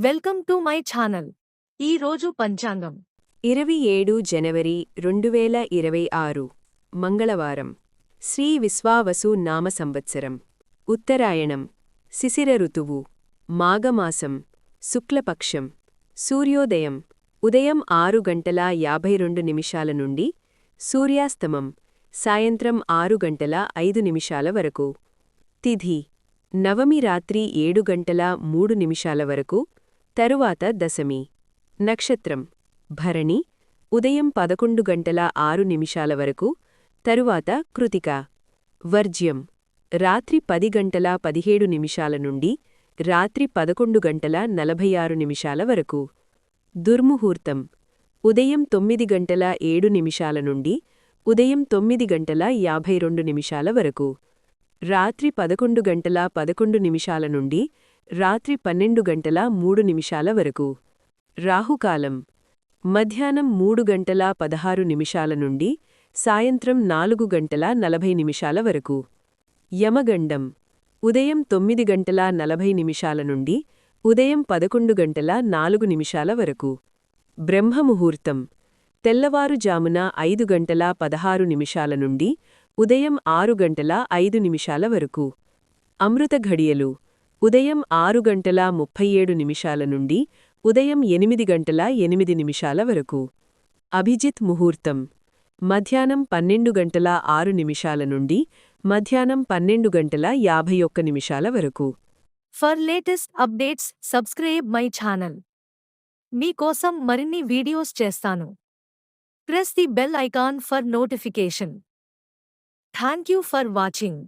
Welcome to my channel. ఈ రోజు పంచాంగం 27 జనవరి 2026 మంగళవారం శ్రీ విశ్వావసు నామ సంవత్సరం ఉత్తరాయణం శిశిర ఋతువు మాఘమాసం శుక్లపక్షం సూర్యోదయం ఉదయం 6:52 నుండి సూర్యాస్తమం సాయంత్రం 6:05 వరకు తిథి నవమి రాత్రి 7:03 వరకు తరువాత దశమి నక్షత్రం భరణి ఉదయం 11:06 వరకు తరువాత కృతిక వర్జ్యం రాత్రి 10:17 నుండి రాత్రి 11:46 వరకు దుర్ముహూర్తం ఉదయం 9:07 నుండి ఉదయం 9:52 వరకు రాత్రి 11:11 నుండి రాత్రి 12:03 వరకు రాహుకాలం మధ్యాహ్నం 3:16 నుండి సాయంత్రం 4:40 వరకు యమగండం ఉదయం 9:40 నుండి ఉదయం 11:04 వరకు బ్రహ్మముహూర్తం తెల్లవారుజామున 5:16 నుండి ఉదయం 6:05 వరకు అమృత ఘడియలు ఉదయం 6:37 నుండి ఉదయం 8:08 వరకు అభిజిత్ ముహూర్తం మధ్యాహ్నం 12:06 నుండి మధ్యాహ్నం 12:51 వరకు for latest updates subscribe my channel. మీకోసం మరిన్ని వీడియోస్ చేస్తాను. Press the bell icon for notification. Thank you for watching.